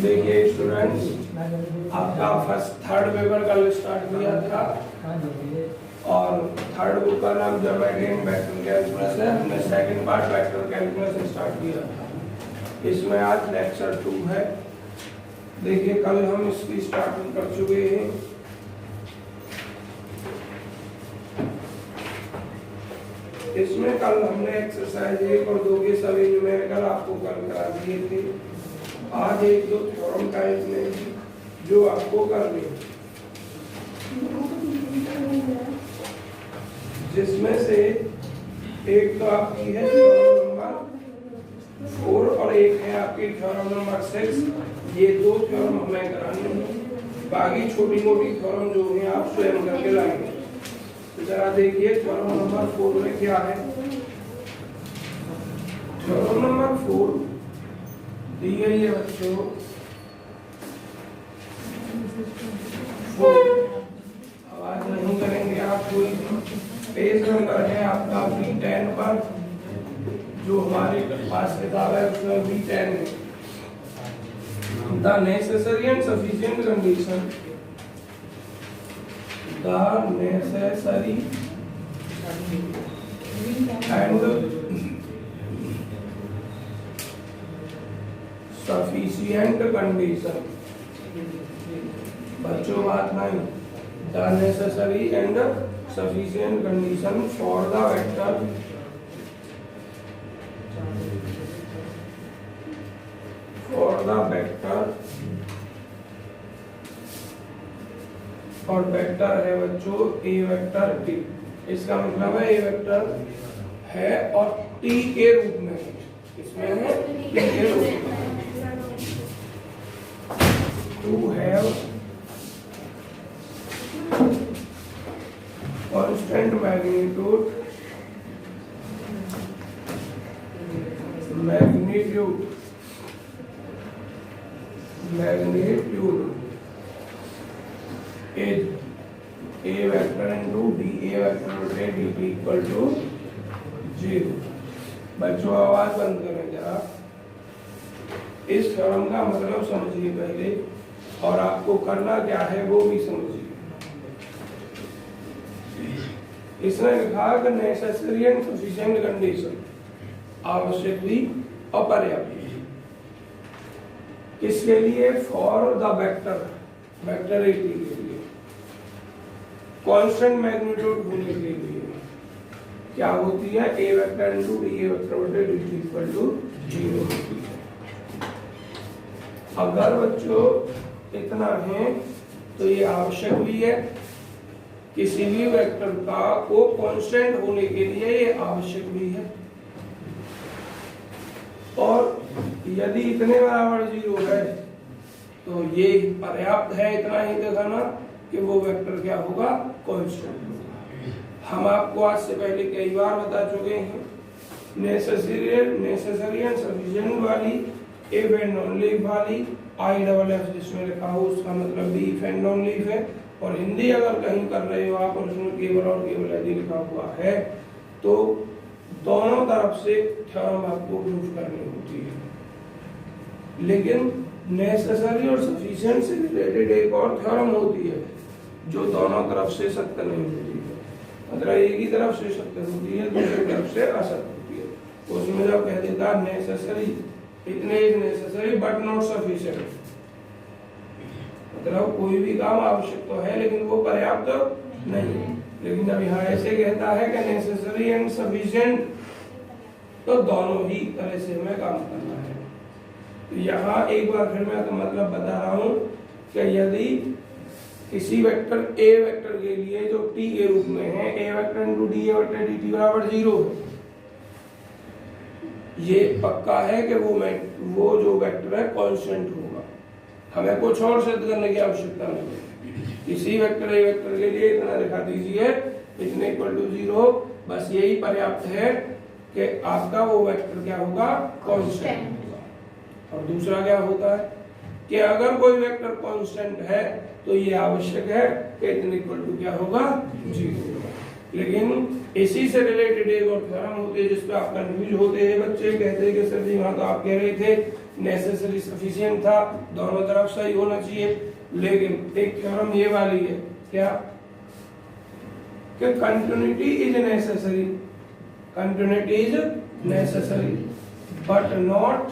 देखिए स्टूडेंट्स, आपका third paper कल स्टार्ट किया था और थर्ड बुक का नाम ज्योमेट्री वेक्टर कैलकुलस है। हमने second part vector calculus start किया था। इसमें आज लेक्चर 2 है। देखिए कल हम इसकी स्टार्टिंग कर चुके हैं। इसमें कल हमने एक्सरसाइज 1 और 2 के सभी न्यूमेरिकल आपको कल करा दिए थे। आज 1-2 थ्योरम टाइप में जो आपको करनी है, जिसमें से एक तो आपकी है थ्योरम नंबर 4 और एक है आपकी थ्योरम नंबर 6। ये 2 थ्योरम हमें करानी है। बाकी छोटी मोटी थ्योरम जो है आप स्वयं करके लाएंगे। जरा देखिए थ्योरम नंबर 4 में क्या है। थ्योरम नंबर 4 दी गई है बच्चों, आवाज नहीं करेंगे आप कोई। पेज नंबर है आपका B10 पर, जो हमारे पास किताब है उसमें B10 है। The necessary and sufficient condition, the necessary and sufficient condition। बच्चों बात नहीं। the necessary and sufficient condition for the vector और वेक्टर है बच्चों ए वेक्टर टी। इसका मतलब है ए वेक्टर है और टी के रूप में है। इसमें है टी के रूप में। To have constant magnitude is a vector into dA vector बटे dt equal to 0। बच्चों आवाज बंद करें जरा। इस थ्योरम का मतलब समझिए पहले, और आपको करना क्या है वो भी समझिए। इसने लिखा कि नेसेसरी एंड सफिशिएंट कंडीशन, आवश्यक भी अपर्याप्त। किसके लिए? For the vector, vector A T के लिए। कांस्टेंट मैग्नीट्यूड होने के लिए क्या होती है? A vector into D A vector बटे डी इक्वल टू 0 होती है। अगर बच्चों इतना है तो ये आवश्यक भी है। किसी भी वेक्टर का को कांस्टेंट होने के लिए ये आवश्यक भी है। और यदि इतने बराबर 0 है तो ये पर्याप्त है इतना ही दिखाना कि वो वेक्टर क्या होगा? कांस्टेंट होगा। हम आपको आज से पहले कई बार बता चुके हैं। नेसेसरी एंड सफिशिएंट वाली, इफ एंड ओनली वाली, IFF जिसमें लिखा हो उसका मतलब भी इफ एंड ओनली है। और हिंदी अगर कहीं कर रहे हो आप और उसमें केवल और केवल यदि लिखा हुआ है तो दोनों तरफ से थ्योरम आपको प्रूफ करनी होती है। लेकिन नेसेसरी और सफिशिएंट से रिलेटेड एक और थ्योरम होती है जो दोनों तरफ से सत्य नहीं होती है। मतलब एक ही तरफ से सत्य होती है, दूसरी तरफ से असत्य होती है। उसमें जब कह देता नेसेसरी, इतने is necessary but not sufficient, मतलब कोई भी काम आवश्यक तो है लेकिन वो पर्याप्त नहीं है। लेकिन जब यहाँ ऐसे कहता है कि नेसेसरी एंड सफिशिएंट, तो दोनों ही तरह से हमें काम करना है। तो यहाँ एक बार फिर मैं तो मतलब बता रहा हूँ कि यदि किसी वेक्टर ए वेक्टर के लिए जो टी के रूप में है, a vector into D A vector d T बराबर 0 है, ये पक्का है कि वो जो वेक्टर है कांस्टेंट होगा। हमें कुछ और सिद्ध करने की आवश्यकता नहीं है। किसी वेक्टर ए वेक्टर के लिए इतना दिखा दीजिए, इतने इक्वल टू 0, बस यही पर्याप्त है कि आपका वो वेक्टर क्या होगा? कांस्टेंट होगा। और दूसरा क्या होता है कि अगर कोई वेक्टर कांस्टेंट है तो ये आवश्यक है कि इतने इक्वल टू क्या होगा? 0। लेकिन इसी से रिलेटेड एक और थ्योरम होती है जिसपे आप कंफ्यूज होते हैं बच्चे, कहते हैं कि सर जी वहां तो आप कह रहे थे नेसेसरी सफिशिएंट था, दोनों तरफ सही होना चाहिए, लेकिन एक थ्योरम ये वाली है क्या कि continuity is necessary, continuity is necessary but not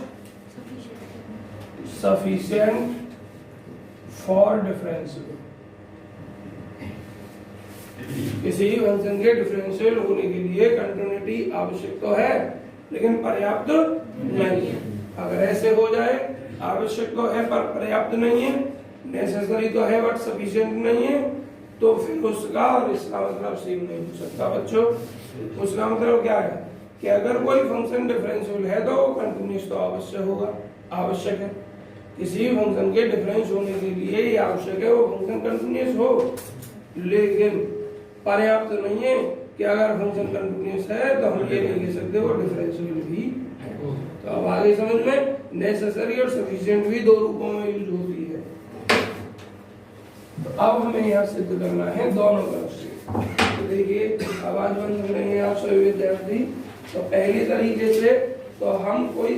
sufficient for differential. किसी फंक्शन के डिफरेंशियल होने के लिए कंटिन्यूटी आवश्यक तो है लेकिन पर्याप्त नहीं है। अगर ऐसे हो जाए आवश्यक तो है पर पर्याप्त नहीं है, नेसेसरी तो है बट सफिशिएंट नहीं है, तो फिर उसका और इसका मतलब सेम नहीं हो सकता बच्चों। उसका मतलब क्या है कि अगर कोई फंक्शन डिफरेंशियल है तो कंटिन्यूस तो अवश्य होगा, आवश्यक है। किसी फंक्शन के डिफरेंस होने के लिए ये आवश्यक है वो फंक्शन कंटिन्यूस हो, लेकिन पर्याप्त नहीं है कि अगर फंक्शन कंटिन्यूस है तो हम ये नहीं कह सकते वो डिफरेंशियल भी है। तो अब आगे समझ में, नेसेसरी और सफिशिएंट भी दो रूपों में यूज होती है। तो अब हमें यहाँ सिद्ध करना है दोनों तरफ से। तो देखिए आवाज बंद कर रहे हैं आप सभी विद्यार्थी। तो पहले तरीके से तो हम कोई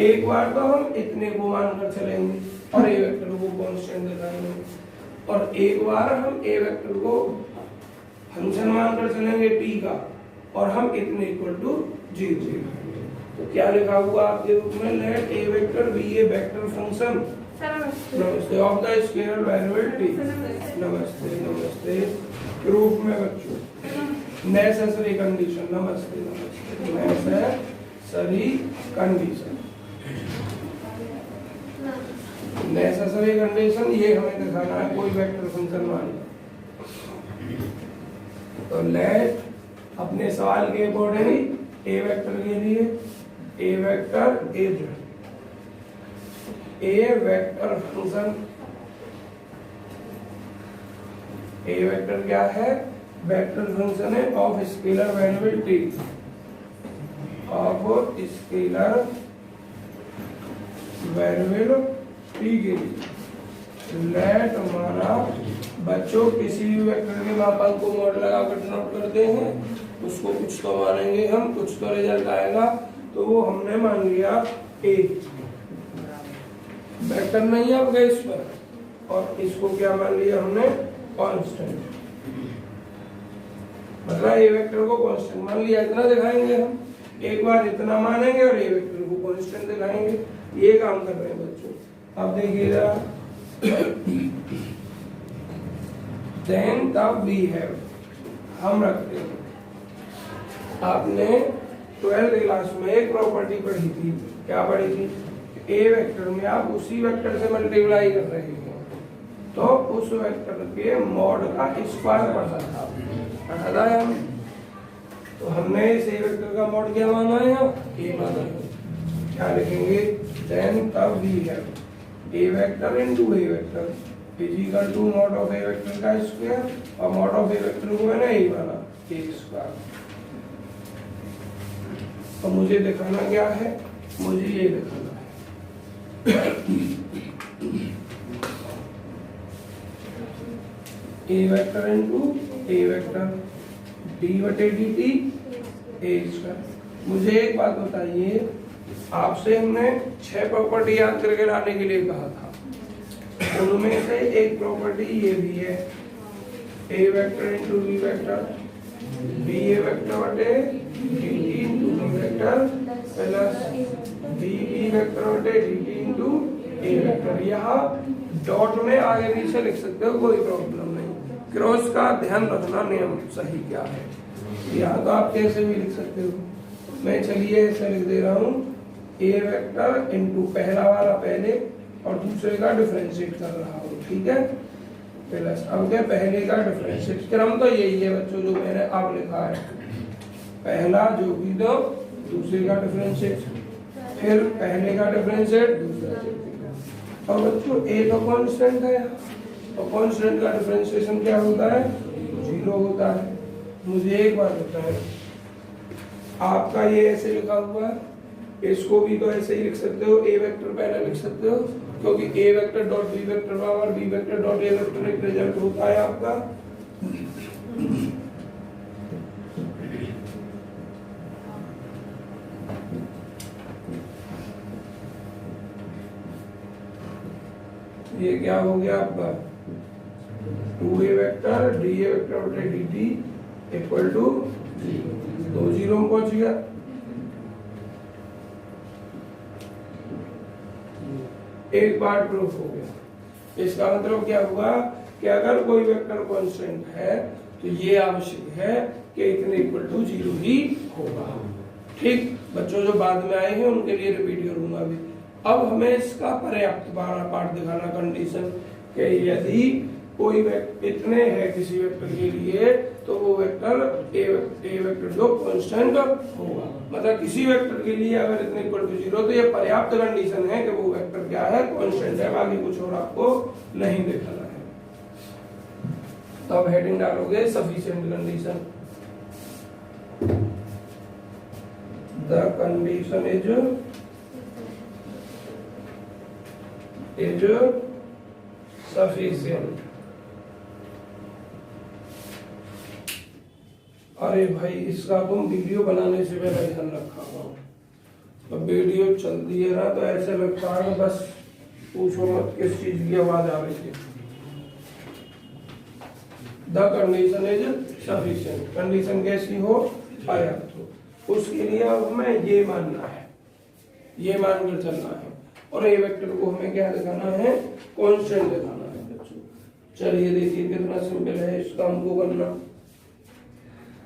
एक बार तो हम इतने को मानकर चलेंगे और ए वेक्टर को कांस्टेंट दिखाएंगे, और एक बार हम ए वेक्टर को फंक्शन मानकर चलेंगे टी का और हम इतने इक्वल टू 0। तो क्या लिखा हुआ आपके रूप में, late A vector b a vector function नमस्ते of the scalar variable T. नमस्ते नमस्ते रूप में बच्चों नेसेसरी कंडीशन, नमस्ते नमस्ते नेसेसरी कंडीशन, नेसेसरी कंडीशन ये हमें दिखाना है कोई वेक्टर फंक्शन मान। तो लेट अपने सवाल के अकॉर्डिंग ए वेक्टर के लिए a vector is a vector function, a vector क्या है, वेक्टर फंक्शन है of scalar variable t, of scalar variable t के लिए लेट माना बच्चों किसी भी वेक्टर के मापांक को मॉड लगाकर डिनोट करते हैं, उसको कुछ तो मानेंगे हम, कुछ तो रिजल्ट आएगा, तो वो हमने मान लिया ए वेक्टर नहीं है अब इस पर, और इसको क्या मान लिया हमने कांस्टेंट, मतलब ए वेक्टर को कांस्टेंट मान लिया। इतना दिखाएंगे हम, एक बार इतना मानेंगे और ए वेक्टर को कांस्टेंट दिखाएंगे, ये काम कर रहे हैं बच्चों। अब देखिएगा देन तब वी हैव हम रखते हैं, आपने 12th क्लास में एक प्रॉपर्टी पढ़ी थी, क्या पढ़ी थी, ए वेक्टर में आप उसी वेक्टर से मल्टीप्लाई कर रहे हैं तो उस वेक्टर के मॉड का स्क्वायर पढ़ा था हम, तो हमने इस ए वेक्टर का मॉड क्या माना है, ए माना है। क्या लिखेंगे, देन तब we have A vector into A vector is equal to mod of A vector का स्क्वायर, और मॉड ऑफ ए वेक्टर को मैंने ए माना ए स्क्वायर। तो मुझे दिखाना क्या है, मुझे ये दिखाना है a vector into A vector D बटे डी टी ए स्क्वायर। मुझे एक बात बताइए, आपसे हमने 6 प्रॉपर्टी याद करके लाने के लिए कहा था, उनमें से एक प्रॉपर्टी ये भी है, a vector into b vector b a vector बटे D T into b vector plus b b vector बटे डी टी इनटू ए वेक्टर। यहाँ डॉट में आगे पीछे लिख सकते हो, कोई प्रॉब्लम नहीं, क्रॉस का ध्यान रखना नियम सही क्या है। यहाँ तो आप कैसे भी लिख सकते हो, मैं चलिए ऐसे लिख दे रहा हूँ, ए वेक्टर इनटू पहला वाला पहले और दूसरे का डिफरेंशिएट कर रहा हूँ, ठीक है, प्लस अब क्या पहले का डिफरेंशिएट, क्रम तो यही है बच्चों जो मैंने अब लिखा है, पहला जो भी दो दूसरे का डिफरेंशिएट, फिर पहले का डिफरेंशिएट दूसरा, और बच्चों ए तो कांस्टेंट है और कांस्टेंट का डिफरेंशिएशन क्या होता है, 0 होता है। मुझे एक बात बताएं, आपका ये ऐसे लिखा हुआ है, इसको भी तो ऐसे ही लिख सकते हो, ए वेक्टर पहले लिख सकते हो, क्योंकि a vector dot b vector बराबर b vector dot a vector एक रिजल्ट होता है आपका। ये क्या हो गया आपका 2a वेक्टर डी ए वेक्टर बटे D T equal to 2 zero में पहुंच गया। एक बार प्रूफ हो गया। इसका मतलब क्या हुआ कि अगर कोई वेक्टर कांस्टेंट है तो ये आवश्यक है कि इतने इक्वल टू 0 ही होगा। ठीक, बच्चों जो बाद में आए हैं उनके लिए रिपीट करूंगा अभी। अब हमें इसका पर्याप्त पार्ट दिखाना कंडीशन कि यदि कोई इतने है किसी वेक्टर के लिए तो वो वेक्टर ए वेक्टर जो कांस्टेंट होगा। मतलब किसी वेक्टर के लिए अगर इतने इक्वल टू 0 तो ये पर्याप्त कंडीशन है कि वो वेक्टर क्या है, कांस्टेंट है, बाकी कुछ और आपको नहीं दिखाना है। तो अब हेडिंग डालोगे sufficient condition. The condition is sufficient. अरे भाई, इसका तुम वीडियो बनाने से पहले ध्यान रखा हुआ। तो वीडियो चलती है ना तो ऐसे लगता है बस पूछो मत किस चीज की आवाज आ रही है। The condition is sufficient, condition कैसी हो, पर्याप्त हो। उसके लिए अब हमें ये मानना है, ये मानकर चलना है। और ए वेक्टर को हमें क्या दिखाना है, कांस्टेंट दिखाना है बच्चों। चलिए देखिए कितना सिंपल है इस काम को करना।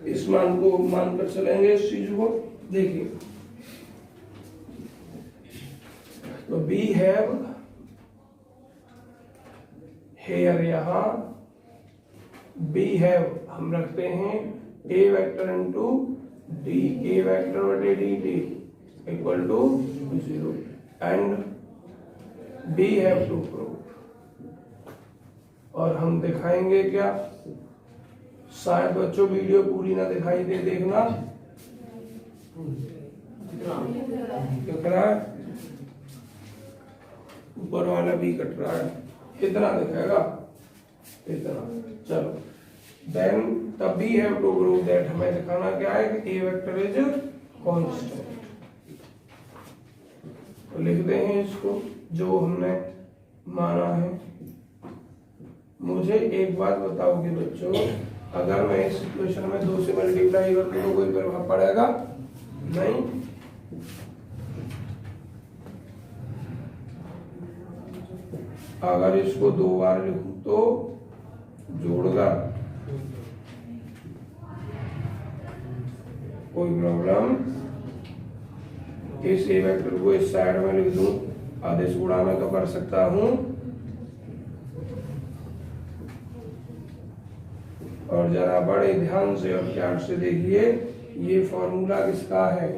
इस मान को मानकर चलेंगे इस चीज को। देखिए तो बी हैव हेयर, यहां बी हैव हम रखते हैं A vector into D, A vector बटे D T equal to 0 and we have to prove. और हम दिखाएंगे क्या, शायद बच्चों वीडियो पूरी ना दिखाई दे, देखना दिख रहा है, ऊपर वाला भी कट रहा है, इतना दिखाएगा इतना। चलो देन तब we have to prove that, हमें दिखाना क्या है कि ए वेक्टर इज कांस्टेंट। तो लिखते हैं इसको जो हमने माना है। मुझे एक बात बताओगे बच्चों, अगर मैं इस इक्वेशन में 2 से मल्टीप्लाई कर दूं तो कोई प्रभाव पड़ेगा नहीं? अगर इसको 2 बार लिखूं तो जोड़गा, कोई प्रॉब्लम? इस ए वेक्टर को इस साइड में लिख दूं, आदेश गुणा में तो कर सकता हूं। और जरा बड़े ध्यान से और प्यार से देखिए, ये फॉर्मूला किसका है,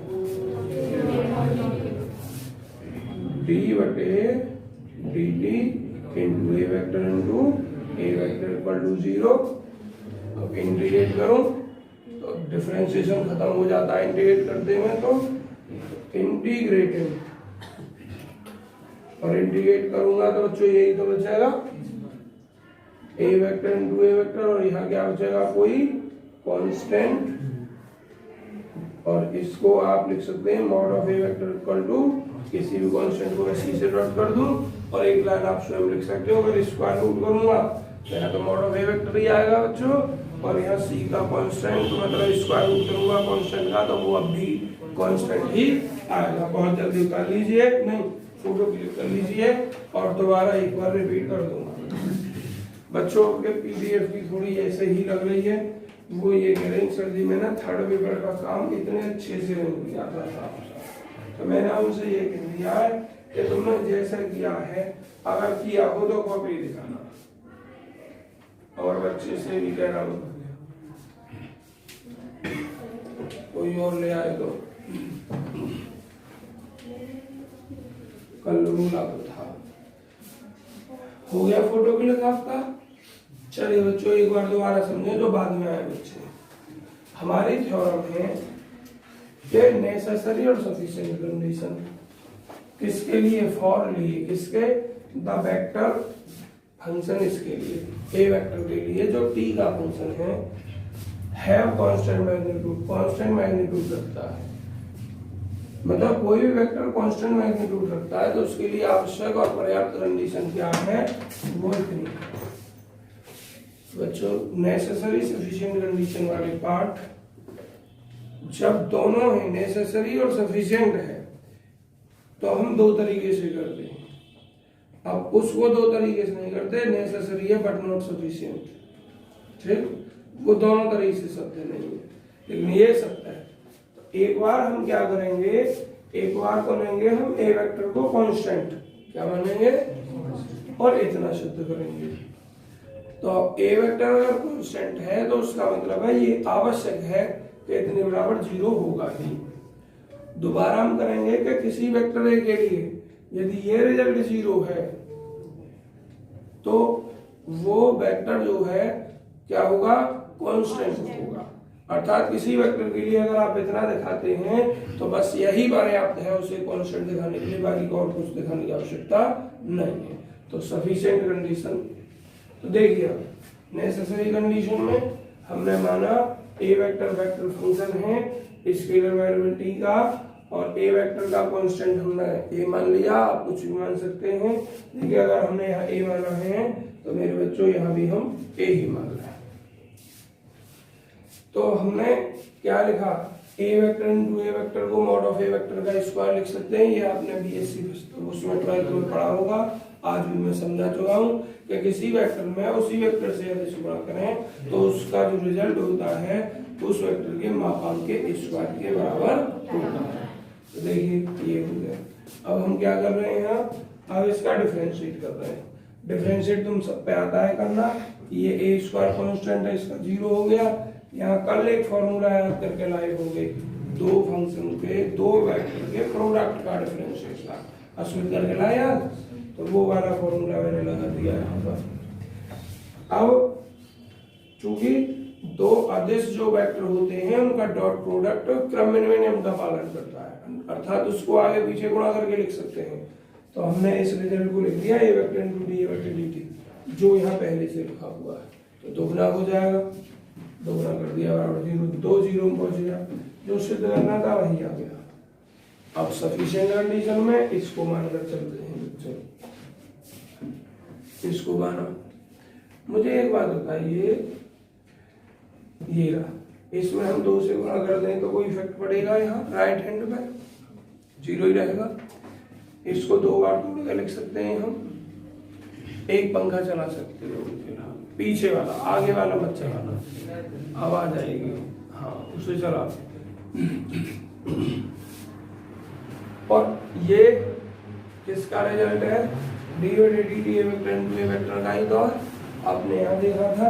डी बटे D T into A vector into A vector equal to 0। अब इंटीग्रेट करूं तो डिफरेंशिएशन खत्म हो जाता है इंटीग्रेट करते में, तो इंटीग्रेटिंग और इंटीग्रेट करूंगा तो बच्चों यही तो बचेगा ए वेक्टर इंटू ए वेक्टर, और यहाँ क्या बचेगा, कोई कांस्टेंट। और इसको आप लिख सकते हैं mod of A vector equal to, किसी भी कांस्टेंट को मैं सी से डॉट कर दूं और एक लाइन आप स्वयं लिख सकते हो। अगर स्क्वायर रूट करूंगा तो यहाँ तो मॉड ऑफ ए वेक्टर ही आएगा बच्चों, और यहाँ सी का कांस्टेंट मतलब स्क्वायर रूट करूंगा कांस्टेंट का तो वो अब भी कांस्टेंट ही आएगा। बहुत जल्दी कर लीजिए, नहीं फोटो क्लिक कर लीजिए और दोबारा एक बार रिपीट कर दूंगा। बच्चों के पीडीएफ की थोड़ी ऐसे ही लग रही है, वो ये कह रहे हैं सर जी मैंने थर्ड पेपर का काम इतने अच्छे से नहीं किया था, तो मैंने उनसे ये कह दिया है कि तुमने जैसा किया है अगर किया हो तो कॉपी दिखाना। और बच्चे से भी कह रहा हूँ कोई और ले आए तो कल रूला तो था। हो गया फोटो क्लिक आपका? चलिए बच्चों एक बार दोबारा समझे जो बाद में आए बच्चे। हमारी थ्योरम है कि नेसेसरी और सफिशिएंट कंडीशन किसके लिए, फॉर लिए, किसके, द वेक्टर फंक्शन, इसके लिए ए वेक्टर के लिए जो टी का फंक्शन है, have constant magnitude, constant magnitude रखता है। मतलब कोई भी वेक्टर कांस्टेंट मैग्नीट्यूड रखता है तो उसके लिए आवश्यक और पर्याप्त कंडीशन क्या है, वो इतनी। बच्चों नेसेसरी सफिशिएंट कंडीशन वाले पार्ट, जब दोनों है नेसेसरी और सफिशिएंट है तो हम दो तरीके से करते हैं। अब उसको दो तरीके से नहीं करते, नेसेसरी है बट नॉट सफिशिएंट, ठीक, वो दोनों तरीके से सत्य नहीं है, लेकिन ये सत्य है। तो एक बार हम क्या करेंगे, एक बार तो लेंगे हम ए वेक्टर को कांस्टेंट, क्या मानेंगे, और इतना सिद्ध करेंगे। तो ए वेक्टर अगर कांस्टेंट है तो उसका मतलब है ये आवश्यक है कि इतने बराबर 0 होगा ही। दोबारा हम करेंगे कि किसी वेक्टर ए के लिए यदि ये रिजल्ट 0 है तो वो वेक्टर जो है क्या होगा, कांस्टेंट होगा। अर्थात किसी वेक्टर के लिए अगर आप इतना दिखाते हैं तो बस यही पर्याप्त है उसे कांस्टेंट दिखाने के लिए, बाकी और कुछ दिखाने की आवश्यकता नहीं है। तो सफिशिएंट कंडीशन, तो देखिए नेसेसरी कंडीशन में हमने माना ए वेक्टर वेक्टर फंक्शन है स्केलर वेरिएबिलिटी का, और ए वेक्टर का कांस्टेंट हमने ए मान लिया, आप कुछ भी मान सकते हैं। देखिए अगर हमने यहाँ ए माना है तो मेरे बच्चों यहाँ भी हम ए ही मान रहे हैं। तो हमने क्या लिखा, ए वेक्टर इनटू ए वेक्टर को मॉड ऑफ ए वेक्टर का स्क्वायर लिख सकते हैं। ये आपने बीएससी उसमें 12th में पढ़ा होगा, आज भी मैं समझा चुका हूँ कि किसी वेक्टर में उसी वेक्टर से यदि से गुणा करें तो उसका जो रिजल्ट होता है उस वेक्टर के मापांक के स्क्वायर के बराबर होता है। तो देखिए ये हो गया। अब हम क्या कर रहे हैं यहाँ, अब इसका डिफरेंशिएट कर रहे हैं। डिफरेंशिएट तुम सब पे आता है करना, ये ए स्क्वायर कांस्टेंट है, इसका 0 हो गया। यहाँ कल एक फॉर्मूला याद करके लाए होंगे, दो फंक्शन के दो वेक्टर के प्रोडक्ट का डिफरेंशिएशन असूल करके लाए याद, तो वो वाला फॉर्मूला मैंने लगा दिया यहाँ पर। अब चूंकि दो अदिश जो वेक्टर होते हैं उनका डॉट प्रोडक्ट क्रम नियम का पालन करता है, अर्थात उसको आगे पीछे गुणा करके लिख सकते हैं। तो हमने इस रिजल्ट को लिख दिया a vector into d vector dt, जो यहाँ पहले से लिखा हुआ है, तो दोगुना हो जाएगा, दोगुना कर दिया बराबर 0, 2 0 में पहुंच गया, जो सिद्ध करना था वही आ गया। अब सफिशिएंट कंडीशन में इसको मानकर चलते हैं बच्चों, इसको माना। मुझे एक बात बताइए, ये रहा, इसमें हम 2 से गुणा कर दें तो कोई इफेक्ट पड़ेगा यहाँ राइट हैंड में, 0 ही रहेगा। इसको 2 बार तोड़ के लिख सकते हैं हम, एक पंखा चला सकते हो पीछे वाला, आगे वाला मत चलाना, आवाज आएगी, हाँ उसे चला। और ये किसका रिजल्ट है, डी वेक्टर का ही। तो आपने यहाँ देखा था,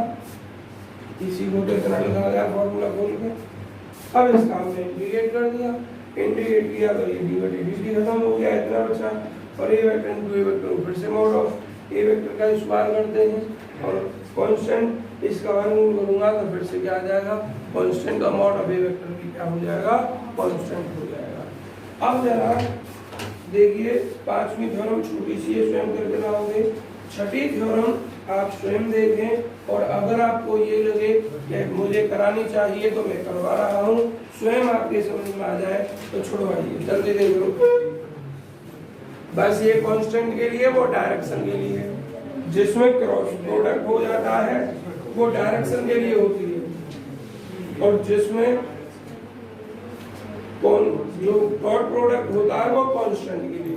इसी को तो इतना लिखा गया फॉर्मूला खोल के। अब इसका हमने इंटीग्रेट कर दिया, इंटीग्रेट किया तो ये डी खत्म हो गया, इतना बचा। और ए वेक्टर इनटू ए वेक्टर फिर से मॉड ऑफ ए वेक्टर का स्क्वायर करते हैं, और कांस्टेंट इसका वर्गमूल करूंगा तो फिर से क्या आ जाएगा, कांस्टेंट का मॉड ऑफ ए वेक्टर भी क्या हो जाएगा, कांस्टेंट हो जाएगा। अब जरा देखिए 5वीं थ्योरम छोटी सी है, स्वयं करके लाओगे। 6ठी थ्योरम आप स्वयं देखें, और अगर आपको ये लगे कि मुझे करानी चाहिए तो मैं करवा रहा हूँ, स्वयं आपके समझ में आ जाए तो छुड़वाइए, जल्दी देख लो। बस ये कांस्टेंट के लिए, वो डायरेक्शन के लिए, जिसमें क्रॉस प्रोडक्ट हो जाता है वो डायरेक्शन के लिए होती है, और जिसमें जो डॉट प्रोडक्ट होता है वो कांस्टेंट के लिए।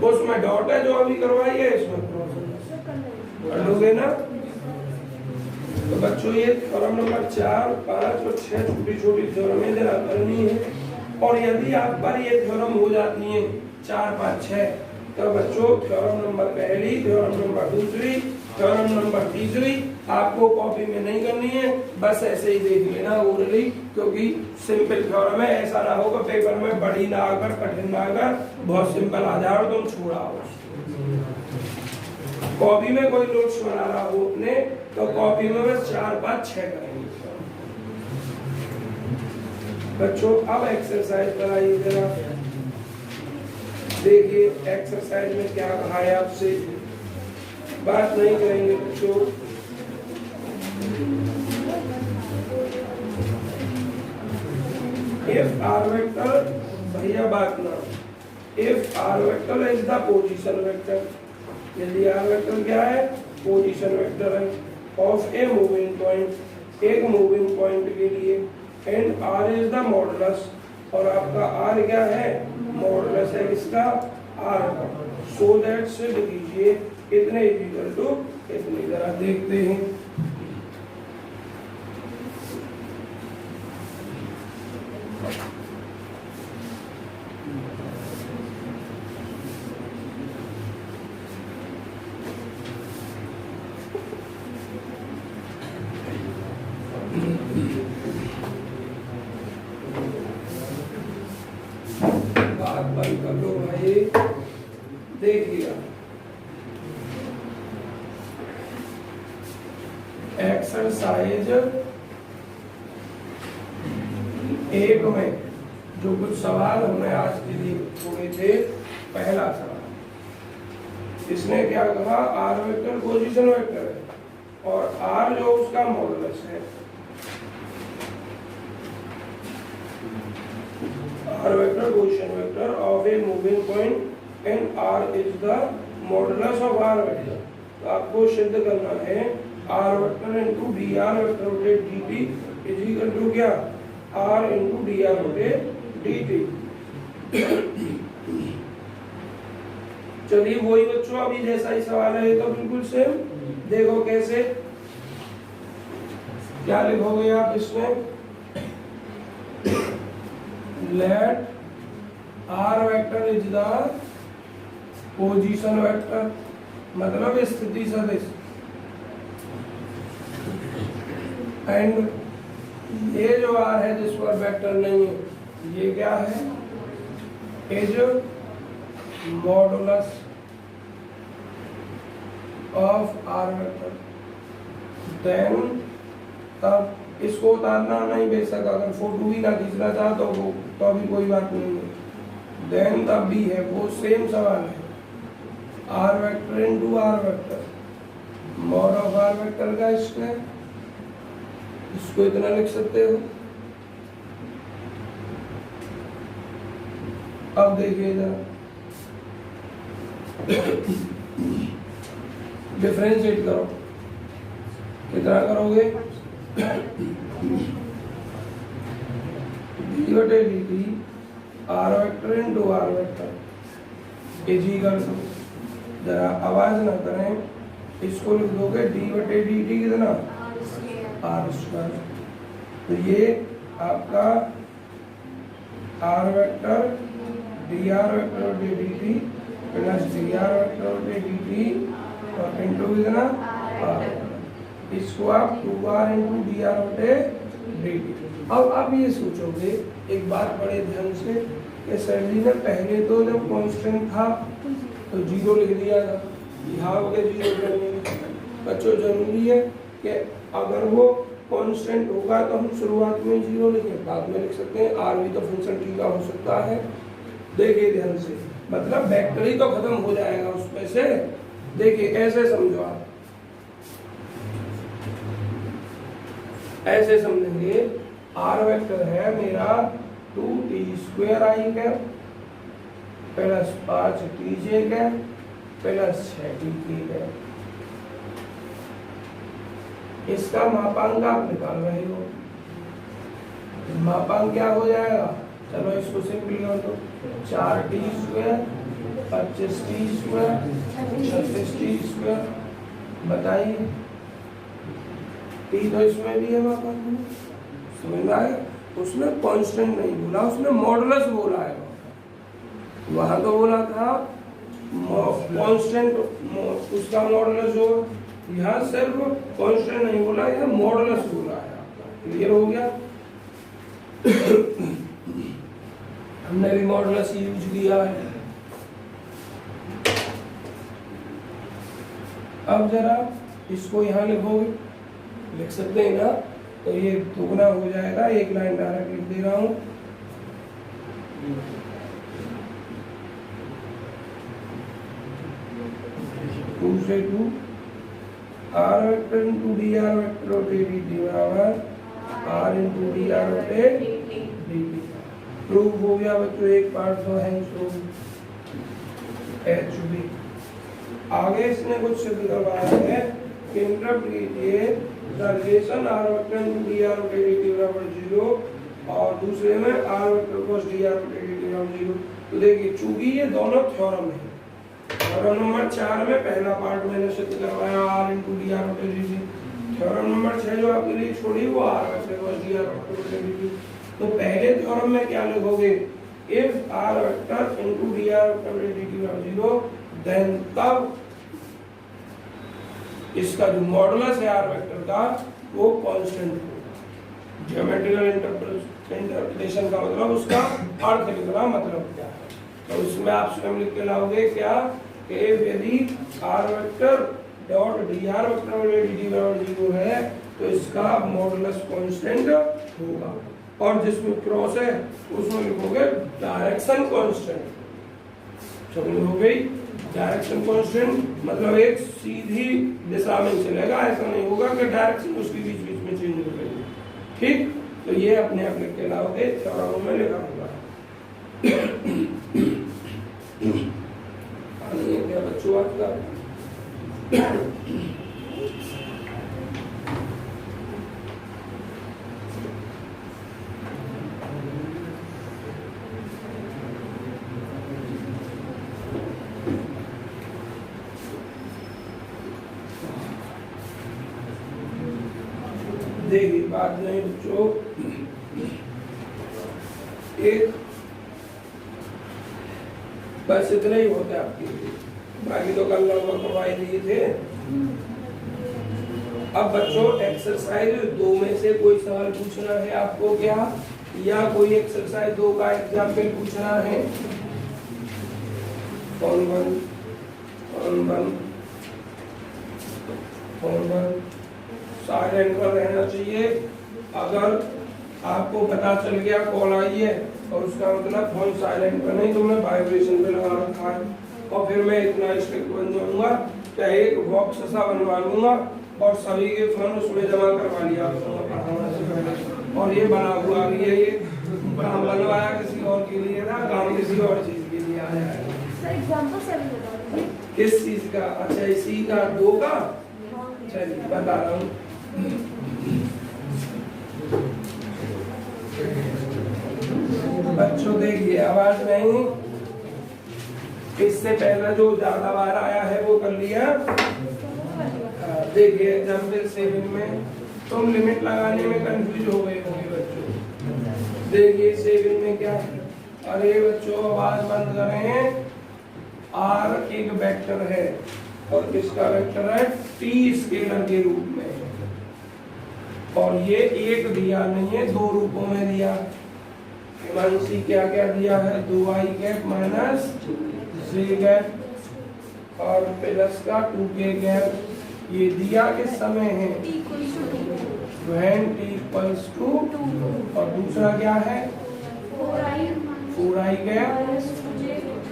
उसमें डॉट है जो अभी करवाई है, इसमें कर लोगे ना। तो बच्चों ये थ्योरम नंबर 4, 5 और 6 छोटी छोटी थ्योरमें जरा करनी है, और यदि आप पर ये थ्योरम हो जाती हैं 4, 5, 6, तो बच्चों थ्योरम नंबर पहली, थ्योरम नंबर दूसरी, थ्योरम नंबर तीसरी आपको कॉपी में नहीं करनी है, बस ऐसे ही देख लेना ओरली, क्योंकि सिंपल थ्योरम है। ऐसा ना होगा पेपर में बड़ी ना आकर, कठिन ना आकर, बहुत सिंपल आ जाए और तुम छोड़ाओ। कॉपी में कोई नोट्स बना रहा हो अपने, तो कॉपी में बस 4, 5, 6 करेंगे बच्चों। अब एक्सरसाइज कराइए जरा, देखिए एक्सरसाइज में क्या कहा है आपसे, बात नहीं करेंगे बच्चों। इफ आर वेक्टर, भैया बात ना, if R vector is the position vector, यदि आर वेक्टर क्या है, पोजीशन वेक्टर है, ऑफ ए मूविंग पॉइंट, एक मूविंग पॉइंट के लिए, and are is the modulus, और आपका आर क्या है, मॉडुलस है किसका, आर का, सो दैट सिद्ध कीजिए कितने इक्वल टू इतने। जरा देखते हैं, बात बंद कर लो भाई, देखिएगा एक्सरसाइज एक में जो कुछ सवाल हमने आज के लिए छोड़े थे, पहला सवाल इसने क्या कहा, आर वेक्टर पोजीशन वेक्टर है और आर जो उसका मॉडुलस है, are vector position vector of a moving point and are is the modulus of are vector. तो आपको सिद्ध करना है are vector into D R vector rotate d t is equal to क्या, r into D r rotate d t. चलिए वही बच्चों, अभी जैसा ही सवाल है तो बिल्कुल सेम, देखो कैसे, क्या लिखोगे आप इसमें, let R vector is the position vector, मतलब स्थिति सदिश, एंड ये जो आर है जिस पर वेक्टर नहीं है, ये क्या है, is modulus of are vector. Then तब इसको उतारना नहीं, बेशक अगर फोटो भी ना खींचना चाहो तो वो तो अभी कोई बात नहीं है। देन तब भी है वो सेम सवाल है, are vector into R vector, mod of are vector का स्क्वायर, इसको इतना लिख सकते हो। अब देखिए जरा, डिफरेंशिएट करो, कितना करोगे, डी बटे D T R vector into R vector is equal to, जरा आवाज ना करें, इसको लिख दोगे डी बटे डी टी कितना, आर स्क्वायर। तो ये आपका R vector D are vector D D T plus D are vector D D T और इनटू कितना आर, इसको आप 2r इंटू डी आर बटे डी टी। अब आप ये सोचोगे एक बात बड़े ध्यान से कि सर जी ने पहले तो जब कांस्टेंट था तो जीरो लिख दिया था, यहाँ हो गया जीरो करने। बच्चों जरूरी है कि अगर वो कांस्टेंट होगा तो हम शुरुआत में जीरो लिखें, बाद में लिख सकते हैं, आर भी तो फंक्शन टी का हो सकता है। देखिए ध्यान से, मतलब वेक्टर ही तो खत्म हो जाएगा उसमें से। देखिए ऐसे समझो, आप ऐसे समझेंगे, आर वेक्टर है मेरा 2t² i cap plus 5tj cap plus 6t cap. इसका मापांक आप निकाल रहे हो, मापांक क्या हो जाएगा, चलो इसको सिंपली कर दो, 4t² 25t² 36t²। बताइए टी तो इसमें भी है मापांक, समझ में आया। उसने कांस्टेंट नहीं बोला, उसने मॉडुलस बोला है। वहां तो बोला था कांस्टेंट, उसका मॉडुलस हो, यहाँ सिर्फ कांस्टेंट नहीं बोला, यहाँ मॉडुलस बोला है। क्लियर हो गया। हमने भी मॉडुलस यूज किया है। अब जरा इसको यहाँ लिखोगे, लिख सकते हैं ना, तो ये दुगना हो जाएगा, एक लाइन डायरेक्ट लिख दे रहा हूं, टू से two r vector into D R vector D D T बराबर r into D r d dt। Proof हो गया बच्चों एक पार्ट तो है प्रूफ एच बी। आगे इसने कुछ सिद्ध करवाया है कि इंटरप्ट कीजिए the relation R vector into D R बटे डी टी बराबर 0 और दूसरे में R vector cos D R बटे डी टी बराबर 0। तो देखिए चूंकि ये दोनों थ्योरम है, थ्योरम नंबर 4 में पहला पार्ट मैंने सिद्ध करवाया आर इनटू डी आर बटे डी टी। थ्योरम नंबर 6 जो आपके लिए छोड़ी वो R vector cos D R बटे डी टी। तो पहले थ्योरम में क्या लिखोगे, if R vector into D R बटे डी टी बराबर 0 देन तब इसका जो मॉडुलस है आर वेक्टर का वो कांस्टेंट होगा। ज्योमेट्रिकल इंटरप्रिटेशन का मतलब उसका अर्थ लिखना मतलब क्या है, तो उसमें आप स्वयं लिख के लाओगे क्या कि यदि R vector dot D are vector बटे डी टी बराबर 0 है तो इसका मॉडुलस कांस्टेंट होगा, और जिसमें क्रॉस है उसमें लिखोगे डायरेक्शन कांस्टेंट। समझ हो गई, डायरेक्शन कांस्टेंट मतलब एक सीधी दिशा में चलेगा, ऐसा नहीं होगा कि डायरेक्शन उसके बीच बीच में चेंज हो गई। ठीक, तो ये अपने आप लिख के लाओगे, थ्योरम में लिखा होगा। क्या बच्चों आपका देखिए बात नहीं बच्चों, एक बस इतना ही होता है आपके लिए, बाकी तो कल लगभग करवाई दिए थे। अब बच्चों एक्सरसाइज 2 में से कोई सवाल पूछना है आपको क्या, या कोई एक्सरसाइज 2 का एग्जाम्पल पूछना है? कौन साइलेंट पर रहना चाहिए। अगर आपको पता चल गया कॉल आई है और उसका मतलब फोन साइलेंट पर नहीं तो मैं वाइब्रेशन पे लगा रखा है, और फिर मैं इतना स्ट्रिक्ट बन जाऊंगा क्या एक बॉक्स सा बनवा लूंगा और सभी के फोन उसमें जमा करवा लिया पढ़ाना से पहले। और ये बना हुआ भी है, ये काम बनवाया किसी और के लिए था, काम किसी और चीज के लिए आया है। किस चीज का? अच्छा इसी का 2 का, चलिए बता रहा हूँ। बच्चों देखिए आवाज नहीं, इससे पहले जो ज्यादा बार आया है वो कर लिया। देखिए एग्जाम्पल 7 में तुम लिमिट लगाने में कंफ्यूज हो गए होंगे बच्चों। देखिए 7 में क्या है, अरे बच्चों आवाज बंद करें। आर एक वेक्टर है और किसका वेक्टर है? टी स्केलर के रूप में, और ये एक दिया नहीं है, 2 रूपों में दिया। हिमांशी क्या क्या दिया है? 2i cap minus j cap और प्लस का 2k कैप। ये दिया किस समय है? when t equals to, और दूसरा क्या है? 4i cap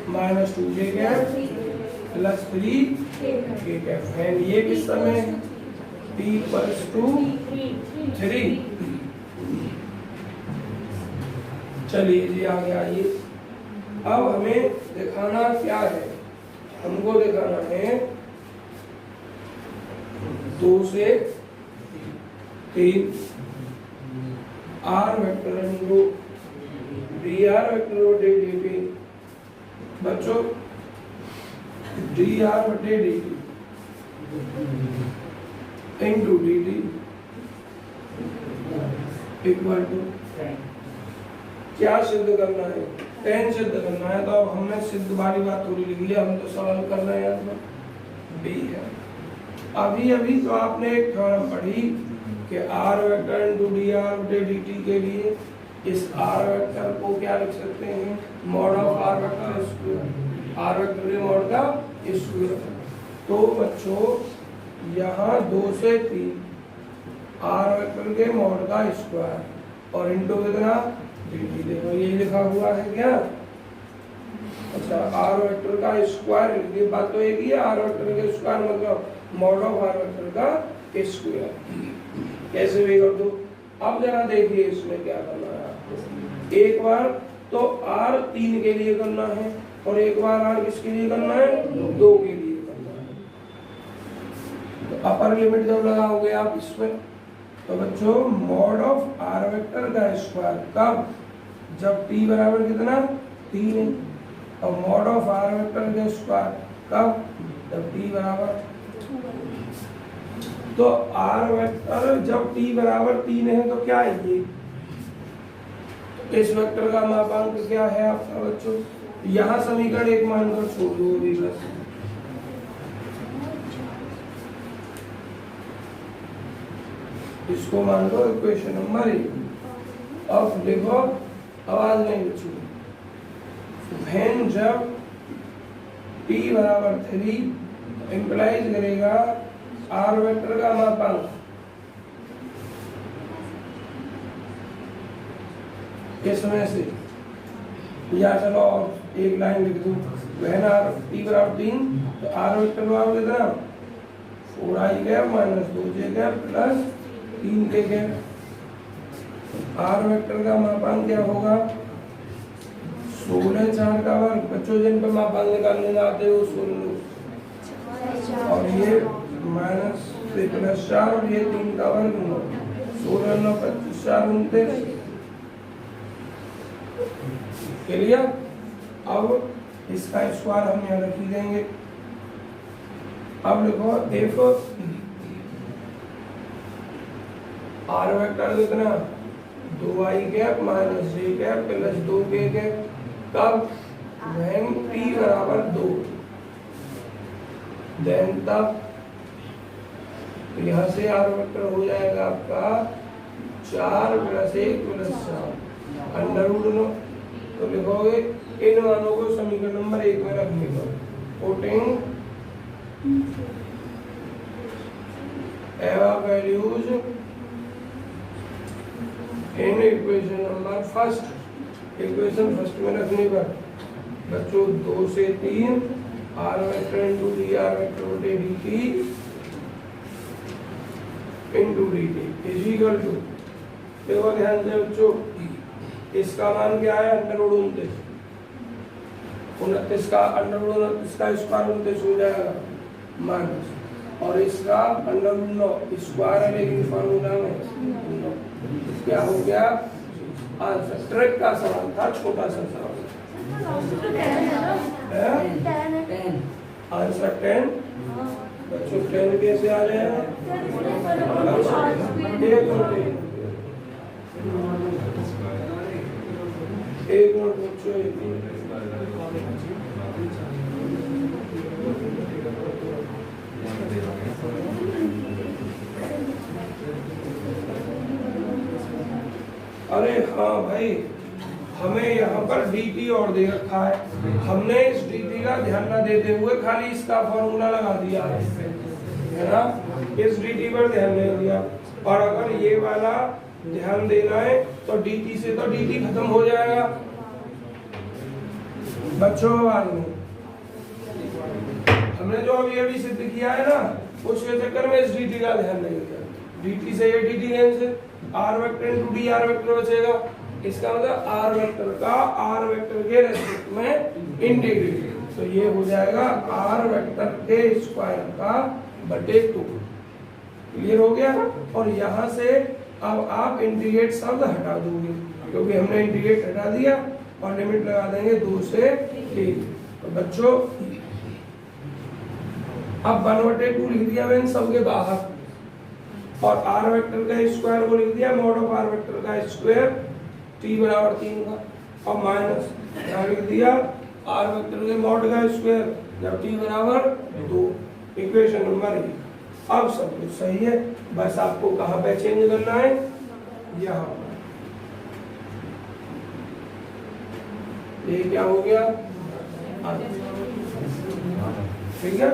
minus 2j cap plus 3k cap. and ये किस समय? t equals to 3। चलिए जी आगे आइए। अब हमें दिखाना क्या है? हमको दिखाना है 2 से 3 are vector into D R vector बटे डी टी। बच्चों डी आर बटे D T into D T equal to क्या सिद्ध करना है? 10 सिद्ध करना है। तो अब हमने सिद्ध वाली बात थोड़ी लिख लिया, हम तो सवाल कर रहे हैं तो बी है। अभी अभी तो आपने एक थ्योरम पढ़ी कि R vector into D R बटे डी टी के लिए इस आर वेक्टर को क्या लिख सकते हैं? Mod of are vector square, r vector के मॉड का स्क्वायर। तो बच्चों यहाँ 2 से 3 आर वेक्टर के मॉड का स्क्वायर और इनटू कितना? dt। देखो ये लिखा हुआ है क्या? अच्छा आर वेक्टर का स्क्वायर, ये बात तो एक ही है, आर वेक्टर का स्क्वायर मतलब मॉड ऑफ आर वेक्टर का स्क्वायर। कैसे भी कर दो। अब जरा देखिए इसमें क्या करना है आपको। एक बार तो r 3 के लिए करना है और एक बार r किसके लिए करना है, 2 के लिए करना है। तो अपर लिमिट जब लगाओगे आप इसमें, तो बच्चों मॉड ऑफ r वेक्टर का स्क्वायर कब, जब t बराबर कितना 3 है, और मॉड ऑफ r वेक्टर का स्क्वायर कब, जब t बराबर, तो r वेक्टर जब t बराबर 3 है तो क्या है ये, इस वेक्टर का मापांक क्या है आपका बच्चों, यहाँ समीकरण 1 मानकर छोड़ दो अभी बस। इसको मान लो इक्वेशन नंबर 1। अब देखो आवाज नहीं बच्चों, व्हेन जब t बराबर 3 इंप्लाइज करेगा r वेक्टर का मापांक, इसमें से या चलो एक लाइन लिख दूं, व्हेन r t बराबर 3 तो r वेक्टर बराबर कितना 4i cap minus 2j cap plus 3k cap. r vector का मापांक क्या होगा 16 4 का वर्ग, बच्चों जिन पर मापांक निकालने आते हो 16 और ये माइनस से प्लस 4 और ये 3 का वर्ग 16 9 25 4 29 क्लियर। अब इसका स्क्वायर हम यहाँ रख ही देंगे। अब लिखो देखो r वेक्टर कितना 2i cap minus j cap plus 2k cap, कब व्हेन t बराबर 2, देन तब यहाँ से r वेक्टर हो जाएगा आपका 4 प्लस 1 प्लस 4 अंडर रूट लो, तो लिखोगे इन मानों को समीकरण नंबर 1 में रखने को, putting above values in equation number first, equation first में रखने पर बच्चों 2 से 3 r vector into D R vector बटे D T into d t is equal to, देखो ध्यान से बच्चों इसका मान क्या है अंडर रूट 29 का अंडर रूट 29 का स्क्वायर 29 हो जाएगा माइनस, और इसका अंडर रूट 9 स्क्वायर है लेकिन फार्मूला में क्या हो गया आंसर। ट्रिक का सवाल था, छोटा सा सवाल, आंसर 10। बच्चों 10 कैसे आ जाएगा, एक मिनट बच्चों, अरे हाँ भाई, हमें यहाँ पर dt और दे रखा है, हमने इस dt का ध्यान न देते हुए खाली इसका फॉर्मूला लगा दिया है ना, इस dt पर ध्यान नहीं दिया। और अगर ये वाला ध्यान देना है तो dt से तो dt खत्म हो जाएगा बच्चों, बाद में हमने जो अभी सिद्ध किया है ना, उसके चक्कर में इस dt का ध्यान नहीं दिया। dt से ये dt लेने से r vector into d r vector बचेगा, इसका मतलब r वेक्टर का r वेक्टर के रेस्पेक्ट में इंटीग्रेट, तो ये हो जाएगा r वेक्टर के स्क्वायर का बटे 2। क्लियर हो गया। और यहाँ से अब आप इंटीग्रेट शब्द हटा दोगे, क्योंकि हमने इंटीग्रेट हटा दिया और लिमिट लगा देंगे 2 से 3। तो बच्चों अब 1/2 लिख दिया मैंने सबके बाहर, और r वेक्टर का स्क्वायर को लिख दिया मॉड ऑफ r वेक्टर का स्क्वायर t बराबर 3 का, और माइनस यहाँ लिख दिया r वेक्टर के मॉड का स्क्वायर जब t बराबर 2। Equation number 1। अब सब कुछ सही है, बस आपको कहाँ पे चेंज करना है, यहाँ पर। ये क्या हो गया, ठीक है,